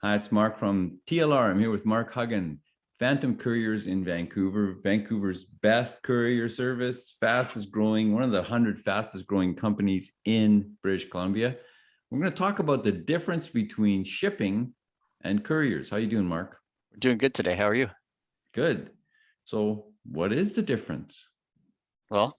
Hi, it's Mark from TLR. I'm here with Mark Huggan, Phantom Couriers in Vancouver, Vancouver's best courier service, fastest growing, one of the 100 fastest growing companies in British Columbia. We're going to talk about the difference between shipping and couriers. How you doing, Mark? We're doing good today. How are you? Good. So, what is the difference? Well,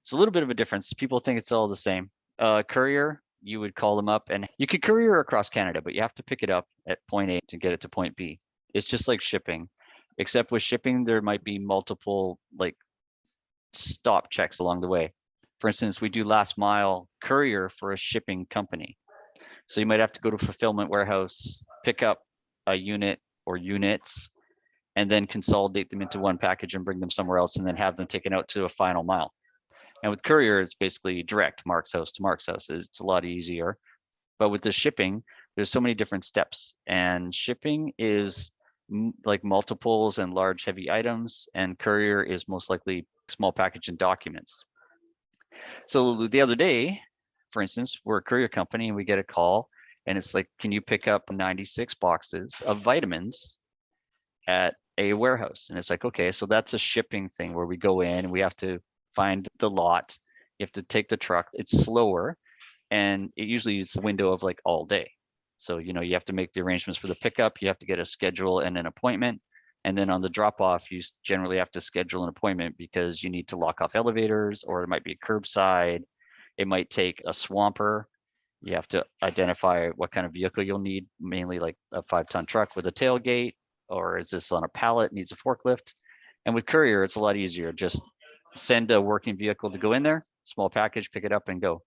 it's a little bit of a difference. People think it's all the same. Courier, you would call them up and you could courier across Canada, but you have to pick it up at point A to get it to point B. It's just like shipping, except with shipping, there might be multiple like stop checks along the way. For instance, we do last mile courier for a shipping company. So you might have to go to a fulfillment warehouse, pick up a unit or units, and then consolidate them into one package and bring them somewhere else and then have them taken out to a final mile. And with courier, it's basically direct Mark's house to Mark's house. It's a lot easier. But with the shipping, there's so many different steps. And shipping is like multiples and large heavy items, and courier is most likely small package and documents. So the other day, for instance, we're a courier company and we get a call and it's like, can you pick up 96 boxes of vitamins at a warehouse? And it's like, okay, so that's a shipping thing where we go in and we have to find the lot. You have to take the truck. It's slower, and it usually is a window of like all day. So, you have to make the arrangements for the pickup. You have to get a schedule and an appointment. And then on the drop off, you generally have to schedule an appointment because you need to lock off elevators, or it might be curbside. It might take a swamper. You have to identify what kind of vehicle you'll need, mainly like a 5-ton truck with a tailgate, or is this on a pallet, needs a forklift? And with courier, it's a lot easier. Just send a working vehicle to go in there, small package, pick it up and go.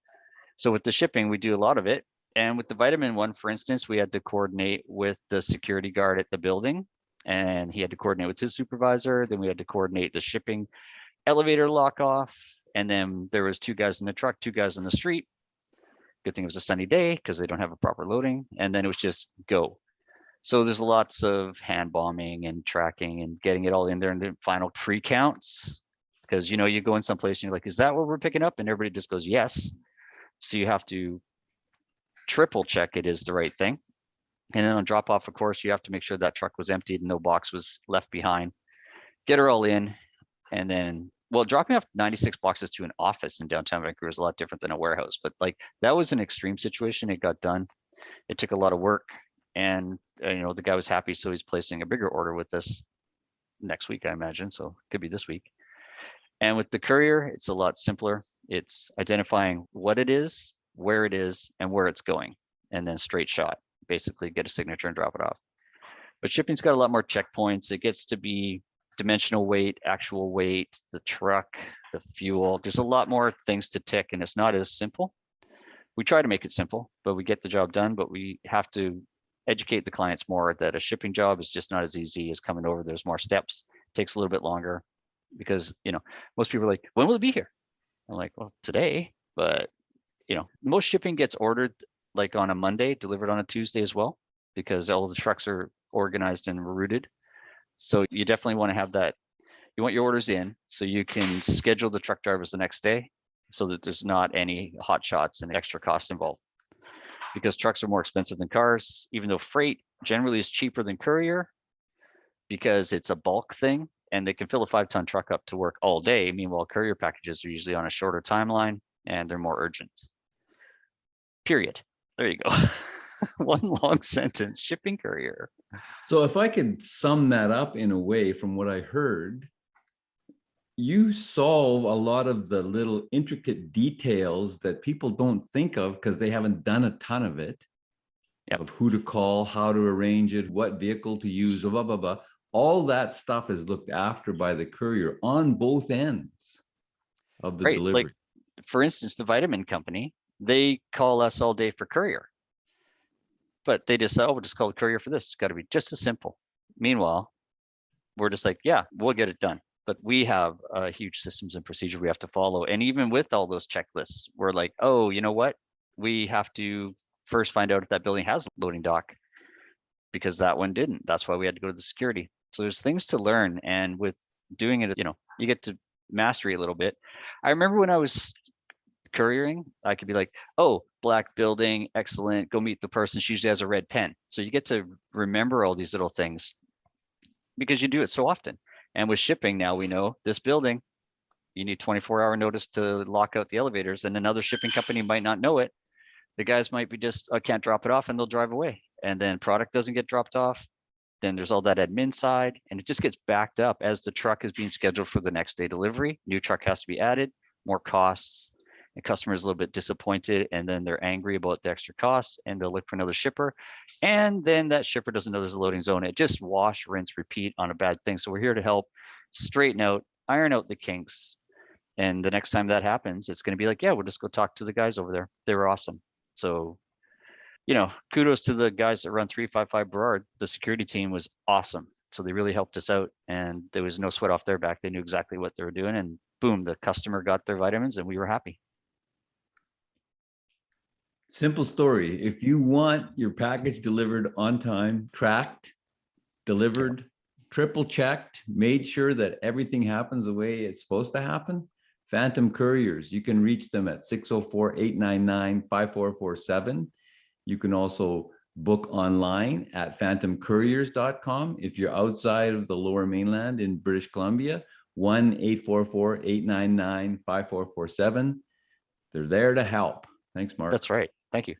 So with the shipping, we do a lot of it. And with the vitamin one, for instance, we had to coordinate with the security guard at the building, and he had to coordinate with his supervisor. Then we had to coordinate the shipping elevator lock off. And then there was 2 guys in the truck, 2 guys in the street. Good thing it was a sunny day because they don't have a proper loading. And then it was just go. So there's lots of hand bombing and tracking and getting it all in there and the final pre counts. Because you go in someplace and you're like, is that what we're picking up? And everybody just goes, yes. So you have to triple check it is the right thing. And then on drop off, of course, you have to make sure that truck was emptied and no box was left behind. Get her all in. And then, well, dropping off 96 boxes to an office in downtown Vancouver is a lot different than a warehouse. But like that was an extreme situation. It got done. It took a lot of work. And, the guy was happy. So he's placing a bigger order with us next week, I imagine. So it could be this week. And with the courier, it's a lot simpler. It's identifying what it is, where it is, and where it's going, and then straight shot. Basically, get a signature and drop it off. But shipping's got a lot more checkpoints. It gets to be dimensional weight, actual weight, the truck, the fuel. There's a lot more things to tick, and it's not as simple. We try to make it simple, but we get the job done. But we have to educate the clients more that a shipping job is just not as easy as coming over. There's more steps, takes a little bit longer because, most people are like, when will it be here? I'm like, well, today, but most shipping gets ordered like on a Monday, delivered on a Tuesday as well, because all the trucks are organized and routed. So you definitely want to have that. You want your orders in so you can schedule the truck drivers the next day so that there's not any hot shots and extra costs involved. Because trucks are more expensive than cars, even though freight generally is cheaper than courier because it's a bulk thing and they can fill a 5-ton truck up to work all day. Meanwhile, courier packages are usually on a shorter timeline and they're more urgent. Period. There you go. One long sentence, shipping courier. So, if I could sum that up in a way from what I heard, you solve a lot of the little intricate details that people don't think of because they haven't done a ton of it, Yep. of who to call, how to arrange it, what vehicle to use, blah, blah, blah. All that stuff is looked after by the courier on both ends of the Right. Like, delivery. for instance, the vitamin company, they call us all day for courier. But they just said, oh, we'll just call the courier for this. It's got to be just as simple. Meanwhile, we're just like, yeah, we'll get it done. But we have huge systems and procedure we have to follow. And even with all those checklists, we're like, oh, you know what? We have to first find out if that building has a loading dock because that one didn't. That's why we had to go to the security. So there's things to learn. And with doing it, you get to mastery a little bit. I remember when I was couriering, I could be like, oh, black building, excellent. Go meet the person. She usually has a red pen. So you get to remember all these little things because you do it so often. And with shipping now, we know this building, you need 24-hour notice to lock out the elevators, and another shipping company might not know it. The guys might be just, I can't drop it off, and they'll drive away. And then product doesn't get dropped off. Then there's all that admin side, and it just gets backed up as the truck is being scheduled for the next day delivery. New truck has to be added, more costs. The customer is a little bit disappointed, and then they're angry about the extra costs, and they'll look for another shipper. And then that shipper doesn't know there's a loading zone. It just wash, rinse, repeat on a bad thing. So we're here to help straighten out, iron out the kinks. And the next time that happens, it's going to be like, yeah, we'll just go talk to the guys over there. They were awesome. So, kudos to the guys that run 355 Burrard. The security team was awesome. So they really helped us out, and there was no sweat off their back. They knew exactly what they were doing, and boom, the customer got their vitamins and we were happy. Simple story. If you want your package delivered on time, tracked, delivered, triple checked, made sure that everything happens the way it's supposed to happen, Phantom Couriers, you can reach them at 604-899-5447. You can also book online at phantomcouriers.com. If you're outside of the Lower Mainland in British Columbia, 1-844-899-5447. They're there to help. Thanks, Mark. That's right. Thank you.